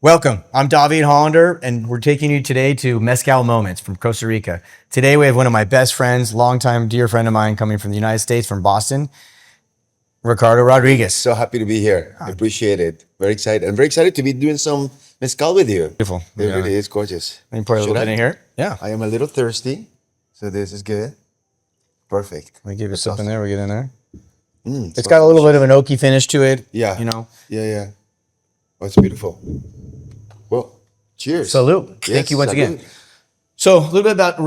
Welcome. I'm David Hollander, and we're taking you today to Mezcal Moments from Costa Rica. Today we have one of my best friends, longtime dear friend of mine coming from the United States, from Boston, Ricardo Rodriguez. So happy to be here. I appreciate it. Very excited. I'm very excited to be doing some mezcal with you. Beautiful. It really is gorgeous. Let me pour a little bit in here. Yeah. I am a little thirsty, so this is good. Perfect. We give it something there. We get in there. It's It's got a little bit of an oaky finish to it. Yeah. You know. Yeah. Oh, it's beautiful. Well, cheers. Salute. Yes, Thank you once salute. again. So a little bit about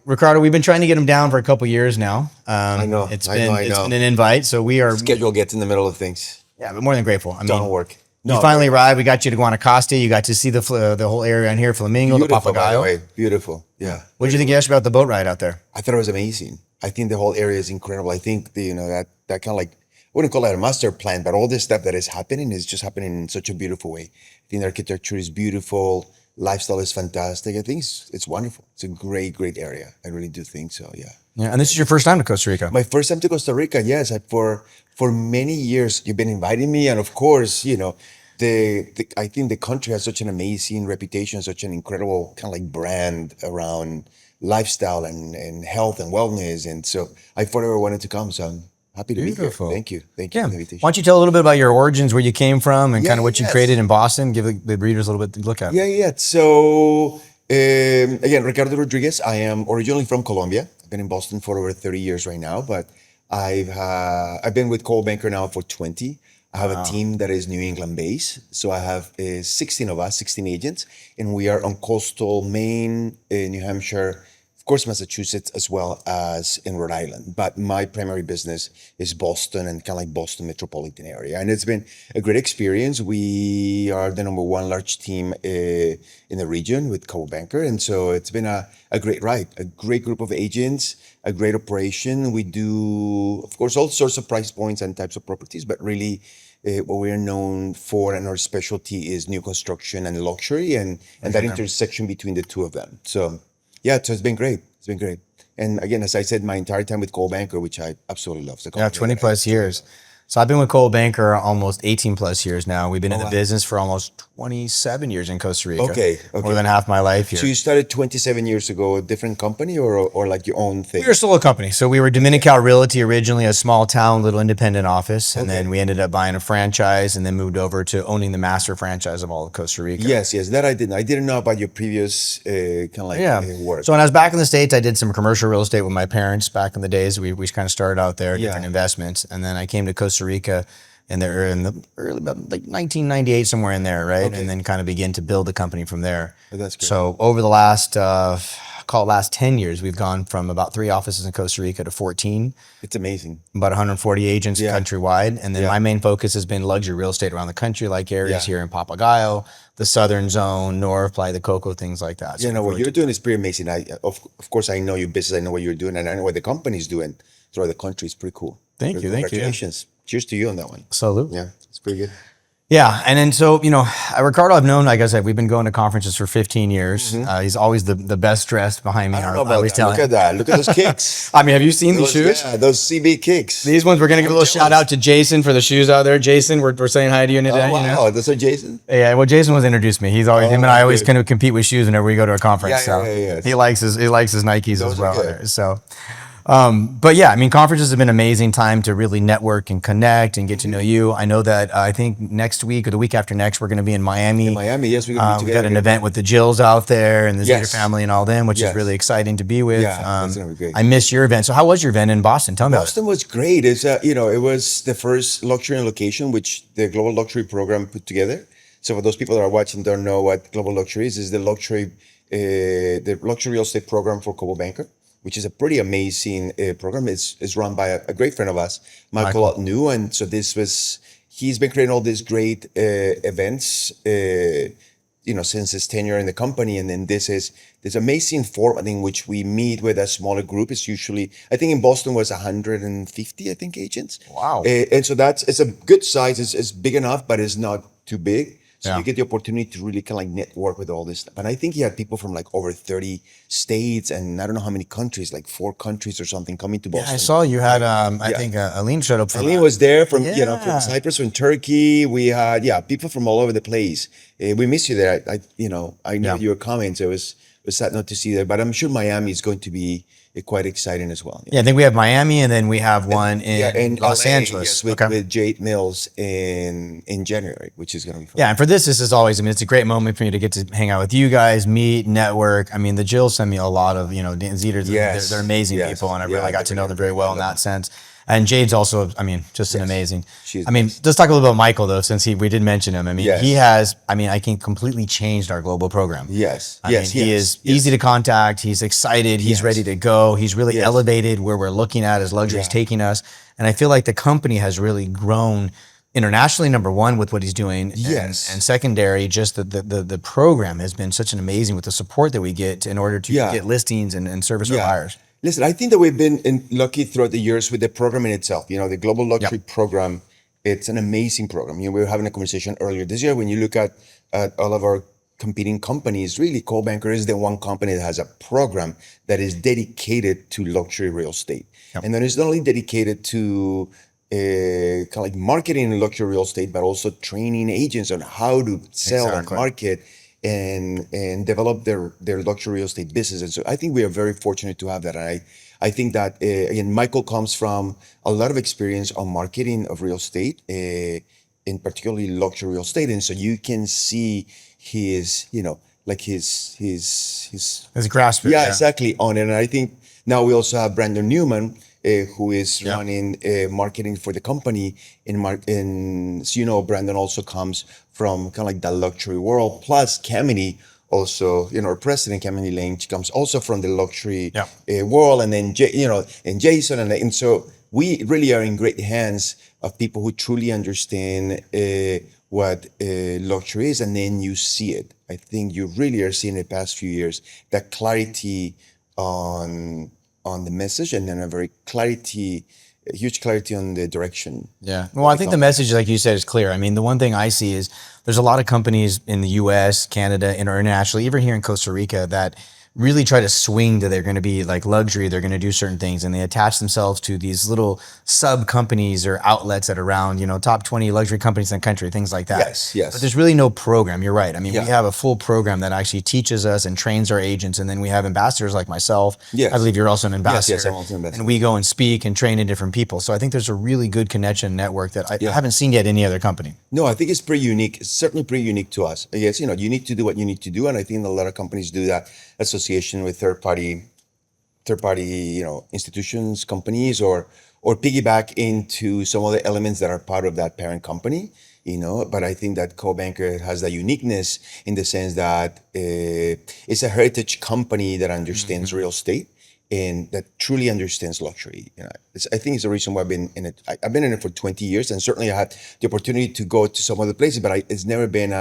Ricardo. We've been trying to get him down for a couple years now. I know. It's I been know. it's been an invite. So we are Schedule gets in the middle of things. but more than grateful. I Don't mean, work. you finally arrived. We got you to Guanacaste. You got to see the whole area on here, Flamingo, Beautiful, the by the Papagayo. way. Beautiful. Yeah. What did you think yesterday about the boat ride out there? I thought it was amazing. I think the whole area is incredible. I think that kind of like, I wouldn't call it a master plan, but all this stuff that is happening is just happening in such a beautiful way. I think the architecture is beautiful. Lifestyle is fantastic. I think it's wonderful. It's a great area. I really do think so. Yeah. Yeah, and this is your first time to Costa Rica. My first time to Costa Rica. Yes, for many years you've been inviting me, and of course, I think the country has such an amazing reputation, such an incredible kind of like brand around lifestyle and health and wellness, and so I forever wanted to come. So I'm happy to Beautiful. be here. Thank you Yeah. for the invitation. Why don't you tell a little bit about your origins, where you came from, and Yeah, kind of what you yes. created in Boston? Give the readers a little bit to look at. Yeah. So again, Ricardo Rodriguez. I am originally from Colombia. I've been in Boston for over 30 years right now, but I've been with Coldwell Banker now for 20. I have a team that is New England based. So I have 16 of us, 16 agents, and we are on coastal Maine, New Hampshire, of course, Massachusetts, as well as in Rhode Island. But my primary business is Boston and kind of like Boston metropolitan area. And it's been a great experience. We are the number one large team in the region with Coldwell Banker. And so it's been a great ride, a great group of agents, a great operation. We do, of course, all sorts of price points and types of properties, but really what we are known for and our specialty is new construction and luxury and that intersection between the two of them. So it's been great. It's been great. And again, as I said, my entire time with Coldwell Banker, which I absolutely love. Yeah, 20 plus years. So I've been with Coldwell Banker almost 18 plus years now. We've been in the business for almost 27 years in Costa Rica. Okay. More than half my life here. So you started 27 years ago, a different company or like your own thing? We were still a company. So we were Dominical Realty originally, a small town, little independent office. And then we ended up buying a franchise and then moved over to owning the master franchise of all of Costa Rica. Yes, that I didn't. I didn't know about your previous kind of like work. So when I was back in the States, I did some commercial real estate with my parents back in the days. We kind of started out there, different investments. And then I came to Costa Rica in the early, about like 1998, somewhere in there, right? And then kind of begin to build the company from there. Oh, that's great. So over the last, last 10 years, we've gone from about 3 offices in Costa Rica to 14. It's amazing. About 140 agents countrywide. And then my main focus has been luxury real estate around the country, like areas here in Papagayo, the southern zone, North, Playa de Coco, things like that. So What you're doing is pretty amazing. Of course, I know your business. I know what you're doing, and I know what the company's doing throughout the country. It's pretty cool. Thank you. Congratulations. Cheers to you on that one. Salute. Yeah, it's pretty good. Yeah, and then so Ricardo, I've known, like I said, we've been going to conferences for 15 years. He's always the best dressed behind me. I don't know about that. Look at that. Look at those kicks. I mean, have you seen these shoes? Yeah, those CB kicks. These ones, we're gonna give a little shout out to Jason for the shoes out there. Jason, we're saying hi to you today. Oh, wow, those are Jason. Yeah, well, Jason was introduced me. He's always him and I always kind of compete with shoes whenever we go to a conference. Yeah. He likes his Nikes Those as are well. good. So. But yeah, I mean, conferences have been an amazing time to really network and connect and get to know you. I know that I think next week or the week after next, we're going to be in Miami. In Miami, yes, we're going to be We've together. got an event with the Jills out there and the Zeta Yes. family and all them, which is really exciting to be with. Yeah, that's going to be great. I missed your event. So how was your event in Boston? Tell me about it. Boston was great. It's it was the first luxury and location which the Global Luxury Program put together. So for those people that are watching don't know what Global Luxury is the luxury real estate program for Coldwell Banker, which is a pretty amazing program. It's run by a great friend of us, Michael New, and so he's been creating all these great events, since his tenure in the company, and then this amazing format in which we meet with a smaller group. It's usually, I think in Boston was 150, agents. Wow. And so it's a good size. It's big enough, but it's not too big. So Yeah. you get the opportunity to really kind of like network with all this stuff. And I think he had people from like over 30 states and I don't know how many countries, like 4 countries or something coming to Yeah, I Boston. saw you had. I Yeah. think Aline showed up from. Eileen was there from, from Yeah. Cyprus, from Turkey. We had, people from all over the place. We miss you there. I know Yeah. you were coming, so it was sad not to see you there. But I'm sure Miami is going to be quite exciting as well. Yeah, I think we have Miami, and then we have one in in Los LA, Angeles. yes, with Jade Mills in January, which is going to be fun. Yeah, and for this is always, I mean, it's a great moment for me to get to hang out with you guys, meet, network. I mean, the Jill sent me a lot of, Dan Zeters, Yes. they're amazing Yes. people, and I Yeah, really got to know them very well in love that sense. And Jade's also, I mean, just an Yes. amazing. She's I mean, let's talk a little about Michael, though, since we did mention him. I mean, Yes. he has, I think completely changed our global program. Yes. I Yes. mean, he is easy to contact. He's excited. He's Yes. ready to go. He's really Yes. elevated where we're looking at as luxury is Yeah. taking us. And I feel like the company has really grown internationally, number one, with what he's doing. Yes. And secondary, just the program has been such an amazing with the support that we get in order to Yeah. get listings and service our buyers. Listen, I think that we've been lucky throughout the years with the program in itself. The Global Luxury Program, it's an amazing program. We were having a conversation earlier this year. When you look at all of our competing companies, really, Coldwell Banker is the one company that has a program that is dedicated to luxury real estate. And that is not only dedicated to kind of like marketing in luxury real estate, but also training agents on how to sell and market and develop their luxury real estate business. And so I think we are very fortunate to have that. And I think that, again, Michael comes from a lot of experience on marketing of real estate, in particularly luxury real estate. And so you can see his, His grasp. yeah, exactly, on it. And I think now we also have Brandon Newman, who is running marketing for the company. So Brandon also comes from kind of like the luxury world. Plus, Kamini also, our president, Kamini Lane, she comes also from the luxury world. And then, and Jason. And so we really are in great hands of people who truly understand what luxury is. And then you see it. I think you really are seeing the past few years, that clarity on the message, and then a huge clarity on the direction. Yeah. Well, I think the message, like you said, is clear. I mean, the one thing I see is there's a lot of companies in the US, Canada, and internationally, even here in Costa Rica, that really try to swing to they're going to be like luxury, they're going to do certain things, and they attach themselves to these little sub companies or outlets that are around, top 20 luxury companies in the country, things like that. Yes. But there's really no program. You're right. I mean, we have a full program that actually teaches us and trains our agents, and then we have ambassadors like myself. Yes. I believe you're also an ambassador. Yes, I'm also an ambassador. And we go and speak and train in different people. So I think there's a really good connection network that I haven't seen yet any other company. No, I think it's pretty unique. It's certainly pretty unique to us. Yes, you need to do what you need to do, and I think a lot of companies do that. Association with third party, institutions, companies, or piggyback into some of the elements that are part of that parent company. But I think that Coldwell Banker has that uniqueness in the sense that it's a heritage company that understands real estate and that truly understands luxury. I think it's the reason why I've been in it. I've been in it for 20 years, and certainly I had the opportunity to go to some other places, but it's never been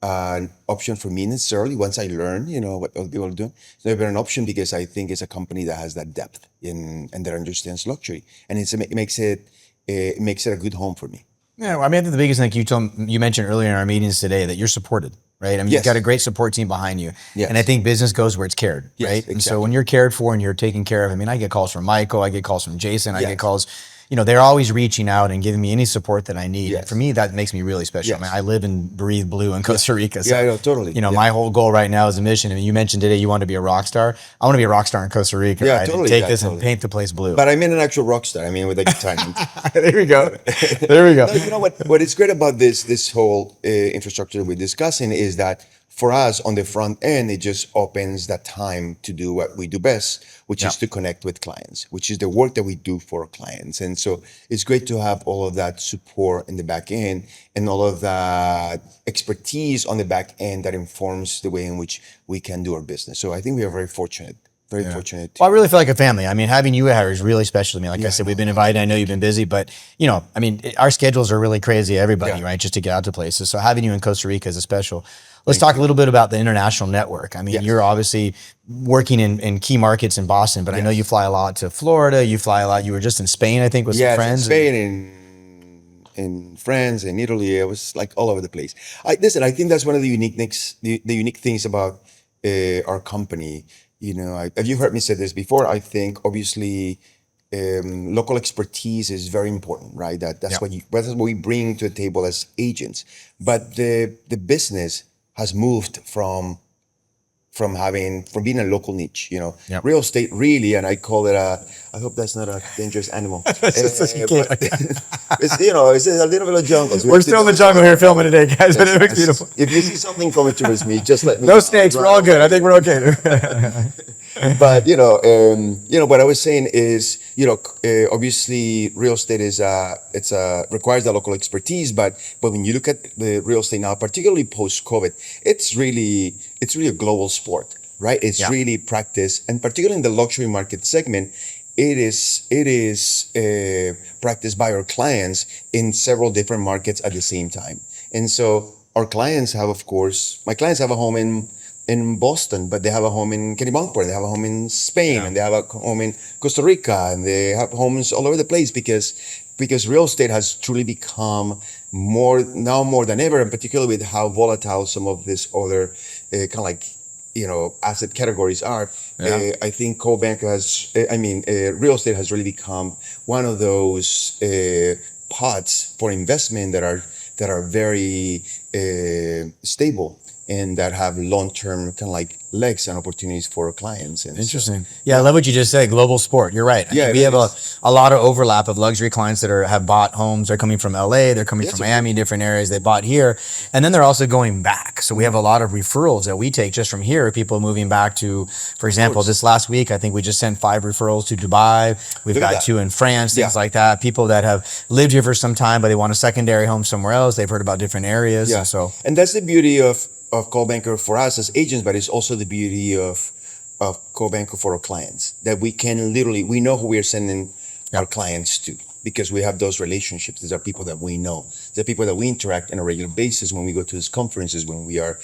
an option for me necessarily. Once I learn, what other people are doing, it's never been an option because I think it's a company that has that depth and that understands luxury, and it makes it a good home for me. Yeah, well, I think the biggest thing you mentioned earlier in our meetings today, that you're supported, right? I mean, you've got a great support team behind you. Yes. And I think business goes where it's cared, Yes, right? exactly. And so when you're cared for and you're taken care of, I mean, I get calls from Michael, I get calls from Jason, I get calls, they're always reaching out and giving me any support that I need. Yes. For me, that makes me really special. Yes. I mean, I live and breathe blue in Costa Rica. So, Yeah, I know, totally. My whole goal right now is a mission. I mean, you mentioned today you want to be a rock star. I want to be a rock star in Costa Rica. Yeah, right? totally. And take Yeah, this totally. and paint the place blue. But I mean an actual rock star. I mean with a good talent. There we go. There we go. No, you know what is great about this whole infrastructure that we're discussing is that for us on the front end, it just opens that time to do what we do best, which is to connect with clients, which is the work that we do for our clients. And so it's great to have all of that support in the back end and all of that expertise on the back end that informs the way in which we can do our business. So I think we are very fortunate. Very fortunate. Well, I really feel like a family. I mean, having you here is really special to me. Like I said, we've been invited. I know you've been busy, but our schedules are really crazy. Everybody, right? Just to get out to places. So having you in Costa Rica is a special. Let's talk a little bit about the international network. I mean, you're obviously working in key markets in Boston, but I know you fly a lot to Florida. You fly a lot. You were just in Spain, I think, with some friends. Spain in France, in Italy. I was like all over the place. Listen, I think that's one of the the unique things about our company. You know, have you heard me say this before? I think obviously local expertise is very important, right? That's Yeah. that's what we bring to the table as agents. But the business has moved from being a local niche, you know, Yep. real estate really, and I call it I hope that's not a dangerous animal. But it's, you know, it's a little bit of jungle. So we We're have to still in do the it. jungle here filming today, guys, but it looks Yes. beautiful. If you see something coming towards me, just let me No know. snakes. We're Right all good. away. I think we're okay. But what I was saying is, obviously, real estate is requires a local expertise. But when you look at the real estate now, particularly post COVID, it's really a global sport, right? It's Yeah. really practiced, and particularly in the luxury market segment, it is practiced by our clients in several different markets at the same time. And so our clients have, of course, my clients have a home in Boston, but they have a home in Kennebunk, they have a home in Spain, Yeah. and they have a home in Costa Rica, and they have homes all over the place because real estate has truly become more than ever, and particularly with how volatile some of these other kind of like asset categories are. Yeah. I think real estate has really become one of those pots for investment that are very stable and that have long-term kind of like legs and opportunities for clients. And so- Interesting. Yeah, I love what you just said. Global sport. You're right. I Yeah, mean, it we have is. a lot of overlap of luxury clients that have bought homes. They're coming from LA. They're coming Yes, from of Miami, different areas. They bought here, and then they're also going back. So we have a lot of referrals that we take just from here. People moving back to, for example, course. this last week, I think we just sent 5 referrals to Dubai. We've Look at got that. 2 in France, things Yeah. like that. People that have lived here for some time, but they want a secondary home somewhere else. They've heard about different areas. Yeah. And so And that's the beauty of Coldwell Banker for us as agents, but it's also the beauty of Coldwell Banker for our clients, that we know who we are sending our clients to because we have those relationships. These are people that we know. They're people that we interact on a regular basis when we go to these conferences, when we are,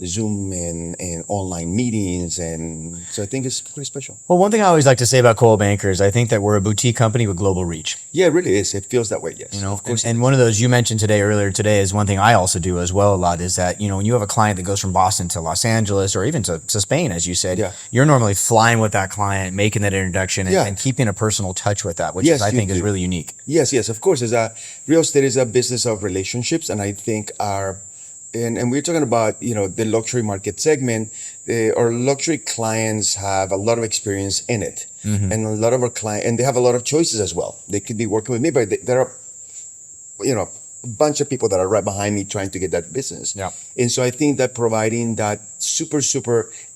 Zoom and online meetings. And so I think it's pretty special. well, one thing I always like to say about Coldwell Banker is I think that we're a boutique company with global reach. Yeah, it really is. It feels that way, yes. You know, Of course. and one of those you mentioned earlier today is one thing I also do as well a lot is that, when you have a client that goes from Boston to Los Angeles or even to Spain, as you said, Yeah. you're normally flying with that client, making that introduction Yeah. and keeping a personal touch with that, which Yes, I you think is do. really unique. Yes, of course. Real estate is a business of relationships, and I think and we're talking about the luxury market segment. Our luxury clients have a lot of experience in it, Mm-hmm. and a lot of our clients, and they have a lot of choices as well. They could be working with me, but there are a bunch of people that are right behind me trying to get that business. Yeah. And so I think that providing that super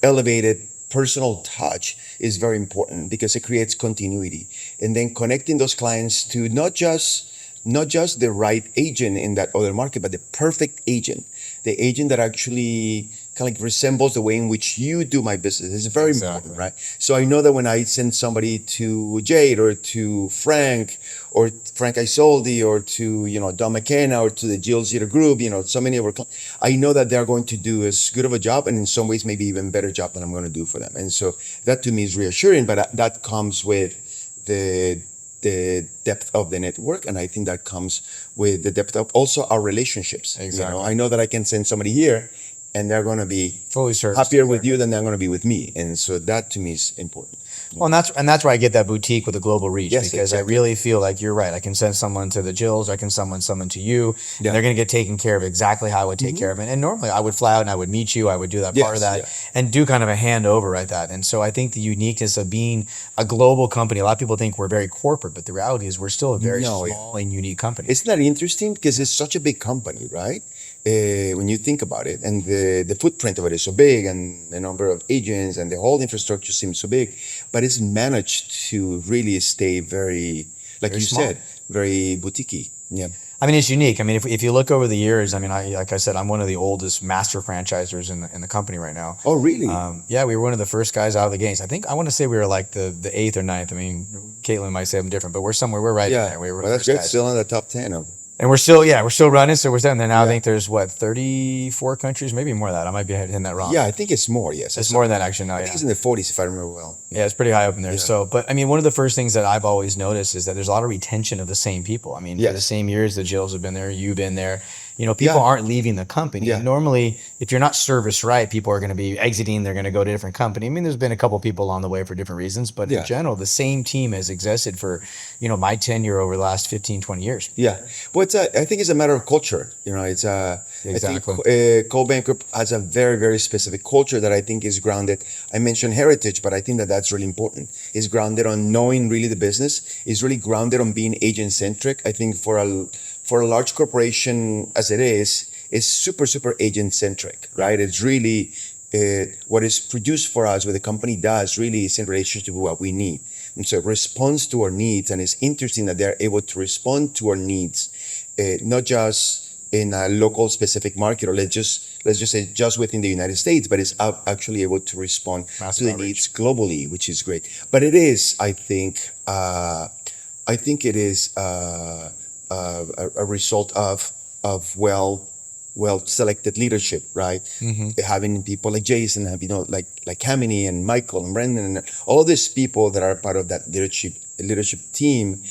elevated personal touch is very important because it creates continuity, and then connecting those clients to not just the right agent in that other market, but the perfect agent, the agent that actually kind of like resembles the way in which you do my business. It's very important, right? So I know that when I send somebody to Jade or to Frank Isoldi or to Don McKenna or to the Jill Zeta Group, so many of our clients, I know that they're going to do as good of a job and in some ways maybe even better job than I'm going to do for them. And so that to me is reassuring, but that comes with the depth of the network, and I think that comes with the depth of also our relationships. Exactly. I know that I can send somebody here and they're going to be Fully served. happier with you than they're going to be with me, and so that to me is important. Well, and that's where I get that boutique with a global reach Yes, because exactly. I really feel like you're right. I can send someone to the Jills, I can send someone to you, and they're going to get taken care of exactly how I would take care of it. And normally I would fly out and I would meet you, I would do that part of that and do kind of a handover at that. And so I think the uniqueness of being a global company, a lot of people think we're very corporate, but the reality is we're still a very small and unique company. Isn't that interesting? Because it's such a big company, right? When you think about it, and the footprint of it is so big, and the number of agents and the whole infrastructure seems so big, but it's managed to really stay very, like Very you small. said, very boutique-y. Yeah. I mean, it's unique. I mean, if you look over the years, I mean, like I said, I'm one of the oldest master franchisors in the company right now. Oh, really? Yeah, we were one of the first guys out of the gates. I want to say we were like the 8th or 9th. I mean, Caitlin might say I'm different, but we're right in there. We were Well, that's the good. first guys. Still in the top 10 of. And we're still running. So we're done there now. I think there's 34 countries, maybe more than that. I might be hitting that wrong. Yeah, I think it's more. Yes, It's more than that actually now. I think it's in the 40s if I remember well. Yeah, it's pretty high up in there. So, but I mean, one of the first things that I've always noticed is that there's a lot of retention of the same people. I mean, for the same years that Jills have been there, you've been there. You know, people aren't leaving the company. Yeah. Normally, if you're not service right, people are going to be exiting. They're going to go to a different company. I mean, there's been a couple people along the way for different reasons, but in general, the same team has existed for, my tenure over the last 15, 20 years. Yeah. Well, I think it's a matter of culture. It's Exactly. I think Coldwell Banker has a very, very specific culture that I think is grounded. I mentioned heritage, but I think that that's really important. It's grounded on knowing really the business. It's really grounded on being agent centric. I think for a large corporation as it is, it's super, super agent centric, right? It's really what is produced for us, what the company does really is in relationship with what we need. And so it responds to our needs, and it's interesting that they're able to respond to our needs, not just in a local specific market, or let's just say just within the United States, but it's actually able to respond to the needs globally, which is great. But it is, I think it is a result of well selected leadership, right? Having people like Jason, like Kamini and Michael and Brendan, and all of these people that are part of that leadership team,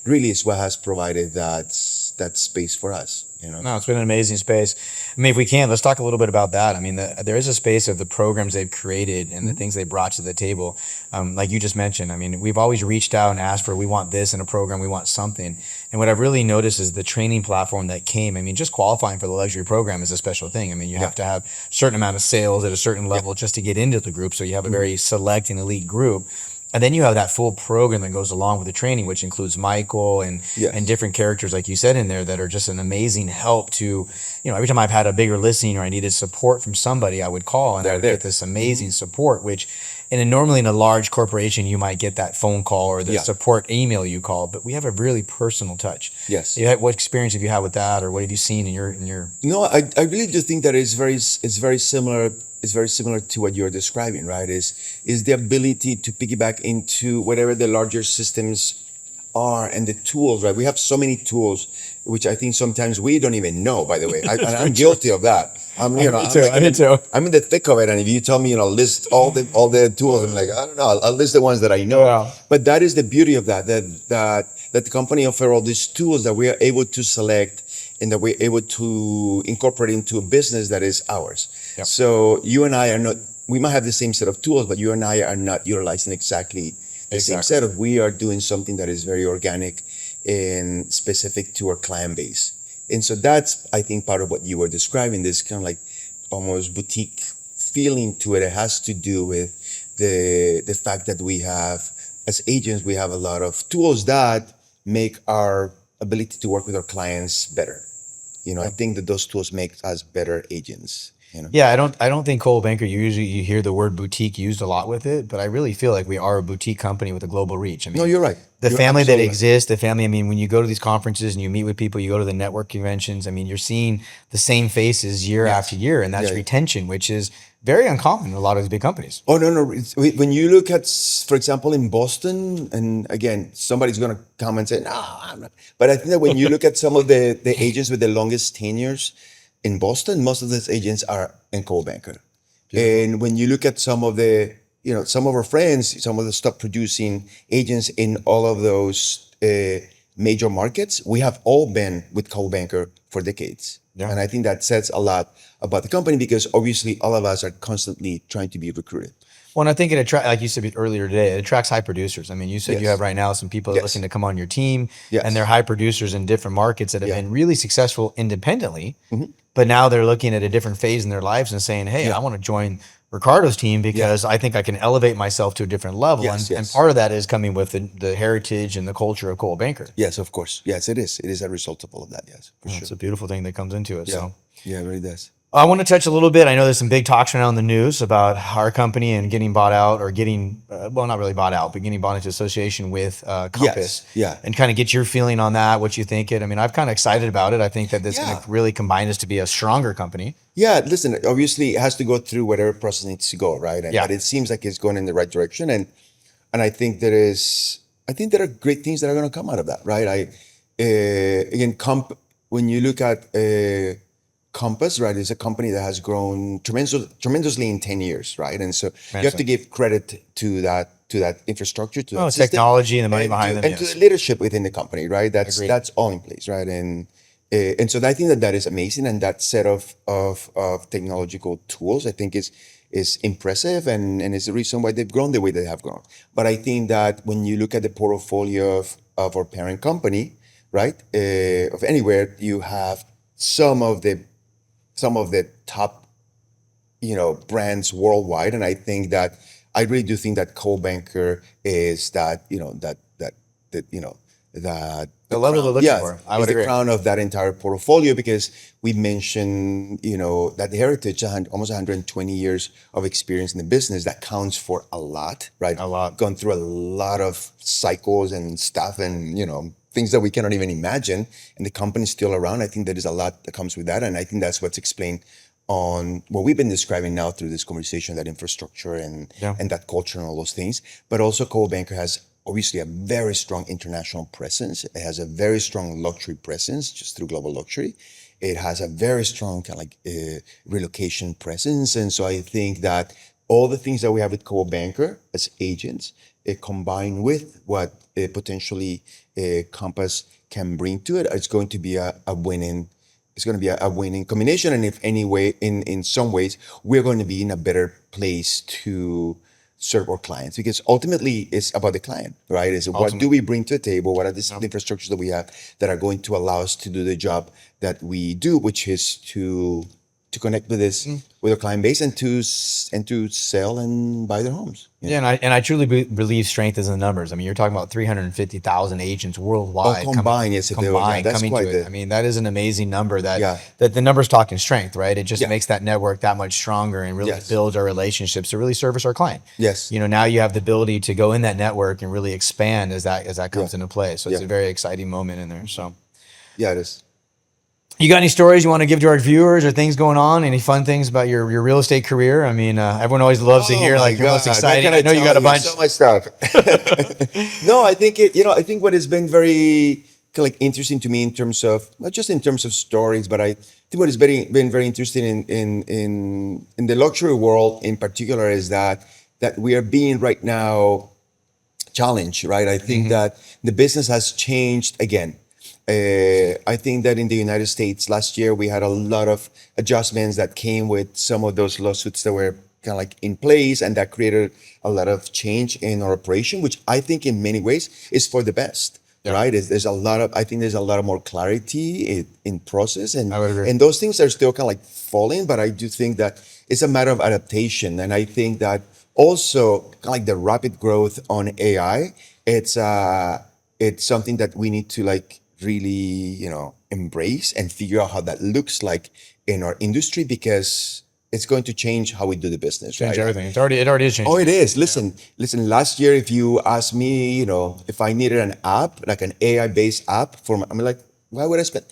really is what has provided that space for us. No, it's been an amazing space. I mean, if we can, let's talk a little bit about that. I mean, there is a space of the programs they've created and the things they brought to the table. Like you just mentioned, I mean, we've always reached out and asked for, we want this in a program, we want something. And what I've really noticed is the training platform that came. I mean, just qualifying for the luxury program is a special thing. I mean, you have to have a certain amount of sales at a certain level just to get into the group. So you have a very select and elite group. And then you have that full program that goes along with the training, which includes Michael and different characters, like you said, in there that are just an amazing help to, every time I've had a bigger listing or I needed support from somebody, I would call and I would get this amazing support, which normally in a large corporation, you might get that phone call or the support email you call, but we have a really personal touch. Yes. What experience have you had with that, or what have you seen in your? No, I really do think that it's very similar. It's very similar to what you're describing, right? Is the ability to piggyback into whatever the larger systems are and the tools, right? We have so many tools, which I think sometimes we don't even know, by the way. I'm guilty of that. I'm in the thick of it. And if you tell me, list all the tools, I'm like, I don't know, I'll list the ones that I know. Yeah. But that is the beauty of that the company offer all these tools that we are able to select and that we're able to incorporate into a business that is ours. Yep. So you and I we might have the same set of tools, but you and I are not utilizing exactly the same set of. We are doing something that is very organic and specific to our client base. And so that's, I think, part of what you were describing, this kind of like almost boutique feeling to it. It has to do with the fact that we have, as agents, we have a lot of tools that make our ability to work with our clients better. I think that those tools make us better agents. Yeah, I don't think Coldwell Banker, you hear the word boutique used a lot with it, but I really feel like we are a boutique company with a global reach. I mean, no, you're right. The family that exists, I mean, when you go to these conferences and you meet with people, you go to the network conventions, I mean, you're seeing the same faces year after year, and that's retention, which is very uncommon in a lot of these big companies. Oh, no. When you look at, for example, in Boston, and again, somebody's going to come and say, no, I'm not. But I think that when you look at some of the agents with the longest tenures in Boston, most of those agents are in Coldwell Banker. And when you look at some of some of our friends, some of the top producing agents in all of those major markets, we have all been with Coldwell Banker for decades. Yeah. And I think that says a lot about the company, because obviously all of us are constantly trying to be recruited. Well, and I think it attracts, like you said earlier today, it attracts high producers. I mean, you said you have right now some people that are looking to come on your team, and they're high producers in different markets that have been really successful independently, but now they're looking at a different phase in their lives and saying, hey, I want to join Ricardo's team because I think I can elevate myself to a different level. And part of that is coming with the heritage and the culture of Coldwell Banker. Yes, of course. Yes, it is. It is a result of all of that. Yes, for sure. It's a beautiful thing that comes into it. Yeah. So. Yeah, it really does. I want to touch a little bit. I know there's some big talks around the news about our company and getting bought out, or getting, well, not really bought out, but getting bought into association with Compass. Yeah. And kind of get your feeling on that, what you think it. I mean, I'm kind of excited about it. I think that this is going to really combine us to be a stronger company. Yeah, listen, obviously it has to go through whatever process needs to go, right? But it seems like it's going in the right direction. And I think there are great things that are going to come out of that, right? again, when you look at Compass, right, it's a company that has grown tremendously in 10 years, right? And so you have to give credit to that infrastructure, to that system, technology and the money behind them, and to the leadership within the company, right? Agreed. That's all in place, right? And so I think that is amazing, and that set of technological tools, I think, is impressive, and is the reason why they've grown the way they have grown. But I think that when you look at the portfolio of our parent company, right, of Anywhere, you have some of the top, brands worldwide, and I think that I really do think that Coldwell Banker is that the level they're looking for. I would the agree. crown of that entire portfolio, because we mentioned that heritage, almost 120 years of experience in the business, that counts for a lot, right? A lot. Gone through a lot of cycles and stuff, and things that we cannot even imagine, and the company's still around. I think there is a lot that comes with that, and I think that's what's explained on what we've been describing now through this conversation, that infrastructure and that culture and all those things. But also Coldwell Banker has obviously a very strong international presence. It has a very strong luxury presence just through Global Luxury. It has a very strong kind of relocation presence. And so I think that all the things that we have with Coldwell Banker as agents, combined with what potentially Compass can bring to it, it's going to be a winning. It's going to be a winning combination. And in some ways, we're going to be in a better place to serve our clients, because ultimately it's about the client, right? What do we bring to the table? What are the infrastructures that we have that are going to allow us to do the job that we do, which is to connect with our client base, and to sell and buy their homes. Yeah, and I truly believe strength is in the numbers. I mean, you're talking about 350,000 agents worldwide. Combined, coming to it. I mean, that is an amazing number. That the number's talking strength, right? It just makes that network that much stronger, and really builds our relationships to really service our client. Yes. Now you have the ability to go in that network and really expand as that comes into play. So it's a very exciting moment in there. So yeah, it is. You got any stories you want to give to our viewers, or things going on? Any fun things about your real estate career? I mean, everyone always loves to hear your most exciting. I know you got a bunch. So much stuff. No, I think I think what has been very interesting to me, in terms of not just in terms of stories, but I think what has been very interesting in the luxury world in particular is that we are being right now challenged, right? I think that the business has changed again. I think that in the United States last year, we had a lot of adjustments that came with some of those lawsuits that were kind of in place, and that created a lot of change in our operation, which I think in many ways is for the best, right? I think there's a lot of more clarity in process, and those things are still kind of falling, but I do think that it's a matter of adaptation. And I think that also kind of the rapid growth on AI, it's something that we need to really embrace and figure out how that looks like in our industry, because it's going to change how we do the business. Change everything. It already is changing. Oh, it is. Listen. Last year, if you asked me, if I needed an app, like an AI-based app I'm like, why would I spend?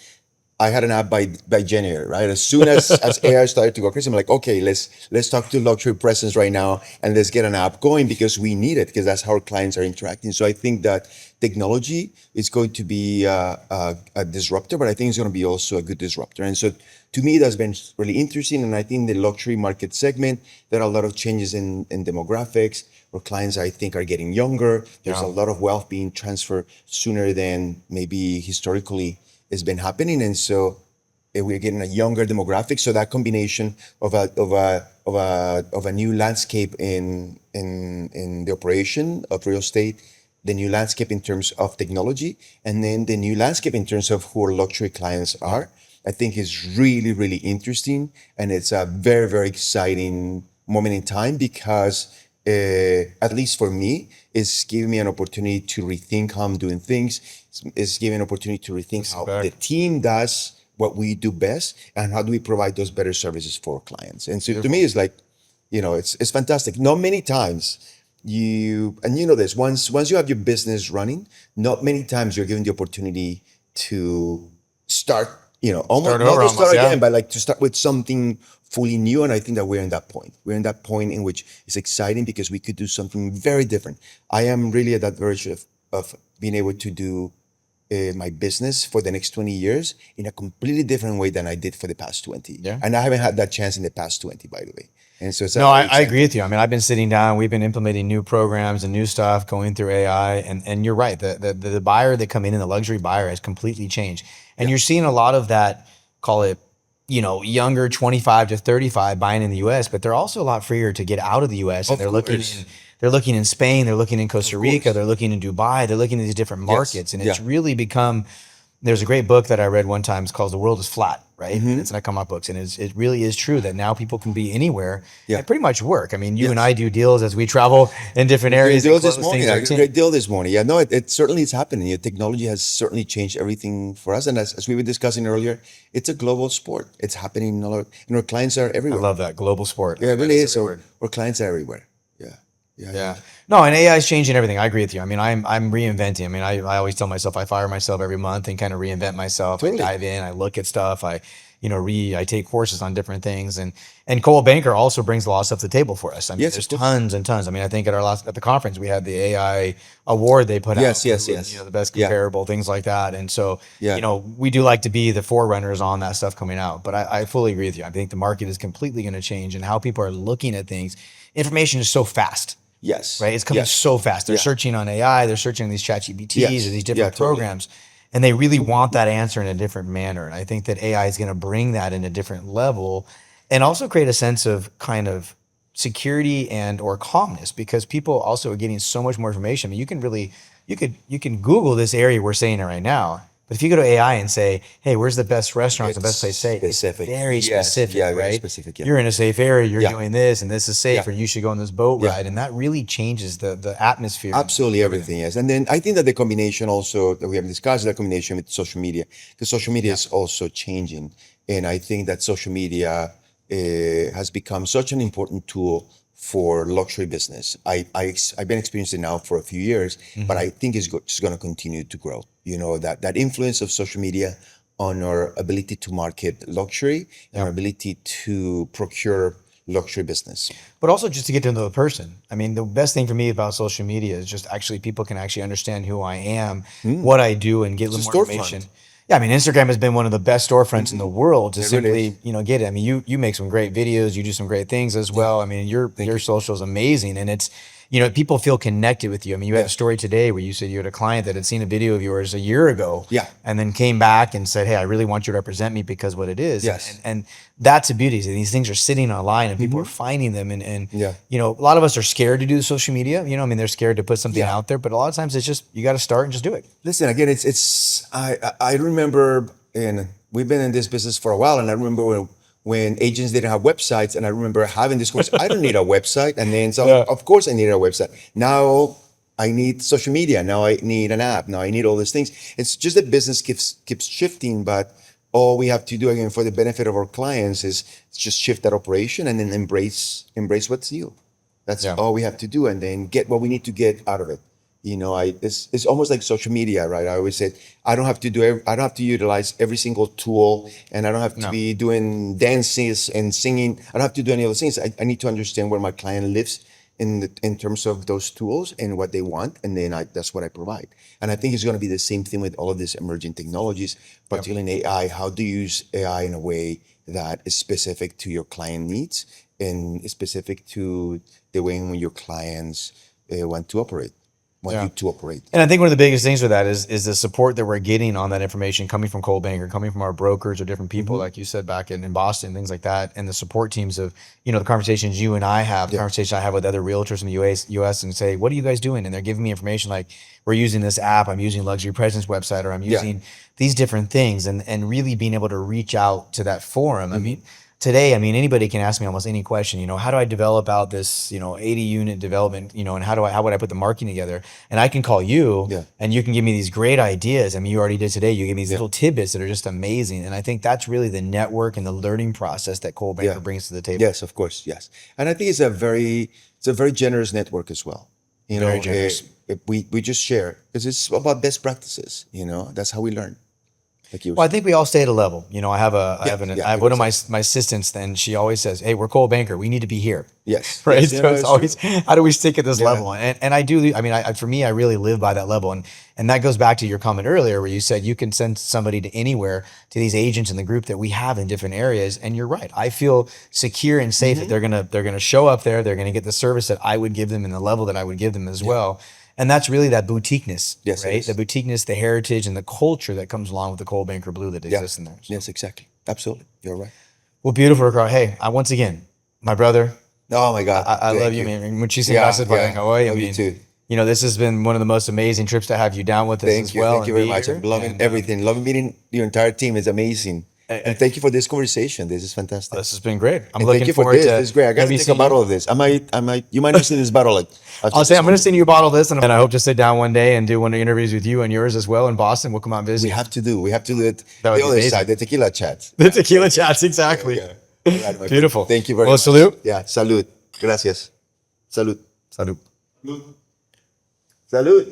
I had an app by January, right? As soon as AI started to go crazy, I'm like, okay, let's talk to luxury presence right now, and let's get an app going, because we need it, because that's how our clients are interacting. So I think that technology is going to be a disruptor, but I think it's going to be also a good disruptor. And so to me, that's been really interesting. And I think the luxury market segment, there are a lot of changes in demographics. Our clients, I think, are getting younger. There's a lot of wealth being transferred sooner than maybe historically has been happening, and so we're getting a younger demographic. So that combination of a new landscape in the operation of real estate, the new landscape in terms of technology, and then the new landscape in terms of who our luxury clients are, I think is really, really interesting, and it's a very, very exciting moment in time, because at least for me, it's giving me an opportunity to rethink how I'm doing things. It's giving an opportunity to rethink how the team does what we do best, and how do we provide those better services for our clients. And so to me, it's it's fantastic. Not many times this, once you have your business running, not many times you're given the opportunity to start, almost not to start again, but to start with something fully new. And I think that we're in that point. We're in that point in which it's exciting, because we could do something very different. I am really at that verge of being able to do my business for the next 20 years in a completely different way than I did for the past 20. Yeah. And I haven't had that chance in the past 20, by the way. And so it's No, very I agree exciting. with you. I mean, I've been sitting down, we've been implementing new programs and new stuff, going through AI, and you're right. The buyer that come in, the luxury buyer, has completely changed, and you're seeing a lot of that. Call it, younger 25 to 35 buying in the U.S., but they're also a lot freer to get out of the U.S. and Of they're looking course. in. They're looking in Spain, they're looking in Costa Of Rica, course. they're looking in Dubai, they're looking at these different Yes. markets, and Yeah. it's really become. There's a great book that I read one time. It's called "The World Is Flat," right? And it's in Economic Books, and it really is true that now people can be anywhere Yeah. and pretty much work. I mean, you and Yes. I do deals as we travel in different Great areas. deal And this close morning. things our A team. great deal this morning. Yeah, no, it certainly is happening. Technology has certainly changed everything for us. And as we were discussing earlier, it's a global sport. It's happening all over, and our clients are I everywhere. love that global sport. Yeah, it That really is. every So word. our clients are everywhere. Yeah. Yeah. Yeah. No, and AI is changing everything. I agree with you. I mean, I'm reinventing. I mean, I always tell myself I fire myself every month and kind of reinvent myself. I Totally. dive in, I look at stuff, I take courses on different things, and Coldwell Banker also brings a lot of stuff to the table for us. I mean, Yes, there's of course. tons and tons. I mean, I think at the conference we had the AI award they put Yes, out. yes, for, yes. the best Yeah. comparable, things like that. And so, Yeah. we do like to be the forerunners on that stuff coming out. But I fully agree with you. I think the market is completely going to change, and how people are looking at things. Information is so fast. Yes. Right? It's coming Yes. so fast. They're Yeah. searching on AI, they're searching on these chat GPTs Yes. or these Yeah, different totally. programs, and they really want that answer in a different manner. And I think that AI is going to bring that in a different level and also create a sense of kind of security and or calmness, because people also are getting so much more information. I mean, you can Google this area we're saying it right now. But if you go to AI and say, "Hey, where's the best restaurants, the best place to stay?" Specific. It's very Yes. specific, Yeah, very right? specific, yeah. You're in a safe area, you're Yeah. doing this, and this is safe, Yeah. or you should go on this boat Yeah. ride, and that really changes the atmosphere. Absolutely everything, yes. And then I think that the combination also that we have discussed, the combination with social media, because social media is also changing. And I think that social media has become such an important tool for luxury business. I've been experiencing it now for a few years, but I think it's just going to continue to grow. That influence of social media on our ability to market luxury and our ability to procure luxury business. But also just to get to know the person. I mean, the best thing for me about social media is just actually people can actually understand who I am, what I do, and get a It's a little more storefront. information. Yeah, I mean, Instagram has been one of the best storefronts in the world to It really simply, is. get it. I mean, you make some great videos, you do some great things as well. I mean, your social is amazing, and it's, people feel connected with you. I mean, you had a story today where you said you had a client that had seen a video of yours a year ago, Yeah. and then came back and said, "Hey, I really want you to represent me because what it is." Yes. And that's the beauty. These things are sitting online, and people are finding them, and Yeah. a lot of us are scared to do social media. I mean, they're scared to put something Yeah. out there, but a lot of times it's just you got to start and just do it. Listen, again, I remember, and we've been in this business for a while, and I remember when agents didn't have websites, and I remember having this course, I don't need a website. And then so Yeah. of course I needed a website. Now I need social media. Now I need an app. Now I need all these things. It's just that business keeps shifting, but all we have to do again for the benefit of our clients is just shift that operation and then embrace what's new. That's Yeah. all we have to do, and then get what we need to get out of it. It's almost like social media, right? I always said I don't have to utilize every single tool, and I don't have to No. be doing dances and singing. I don't have to do any of those things. I need to understand where my client lives in terms of those tools and what they want, and then that's what I provide. And I think it's going to be the same thing with all of these emerging technologies, particularly in AI. How do you use AI in a way that is specific to your client needs and is specific to the way in which your clients want to operate, Yeah. you to operate. And I think one of the biggest things with that is the support that we're getting on that information coming from Coldwell Banker, coming from our brokers or different people, like you said, back in Boston, things like that, and the support teams of, the conversations you and I have, the conversation I have with other realtors in the US and say, what are you guys doing? And they're giving me information like, we're using this app, I'm using Luxury Presence website, or I'm using these different things, and really being able to reach out to that forum. I mean, today, anybody can ask me almost any question, how do I develop out this, 80 unit development, and how would I put the marketing together? And I can call you and you can give me these great ideas. I mean, you already did today. You gave me these little tidbits that are just amazing. And I think that's really the network and the learning process that Coldwell Banker brings to the table. Yes, of course, yes. And I think it's a very generous network as well. Very generous. We just share because it's about best practices. That's how we learn. like you were Well, I think we all stay at a level. You know, I have one of my 100%. my assistants. Then she always says, "Hey, we're Coldwell Banker. We need to be here." Yes. Right. Yes, So no, it's it's always, true. how do we stick at this level? And I do. I mean, for me, I really live by that level. And that goes back to your comment earlier where you said you can send somebody to anywhere, to these agents in the group that we have in different areas. And you're right. I feel secure and safe that they're gonna show up there. They're gonna get the service that I would give them and the level that I would give them as well. And that's really that boutiqueness, Yes, it right? is. The boutiqueness, the heritage, and the culture that comes along with the Coldwell Banker Blue that exists in there. So. Yes, exactly. Absolutely. You're right. Well, beautiful, Ricardo. Hey, once again, my brother, Oh my God. I Thank love you, man. Muchísimas gracias por hoy. I Love you mean, too. you know, this has been one of the most amazing trips to have you down with us as well. Thank you very and be much. here. I'm loving And, everything. Loving meeting your entire team. It's amazing. And thank you for this conversation. This is fantastic. This has been great. I'm And looking thank you for forward this. to. This is great. I gotta maybe take a seeing bottle you. of this. You might not see this bottle like. I'll say I'm going to send you a bottle of this, and I hope to sit down one day and do one of the interviews with you and yours as well in Boston. We'll come out and visit. We have to do it. That would The be other amazing. side, the tequila chat. The tequila chats, exactly. Yeah. All right, my friend. Beautiful. Thank you very Well, much. salute. Yeah, salud. Gracias. Salud. Salud. Salud.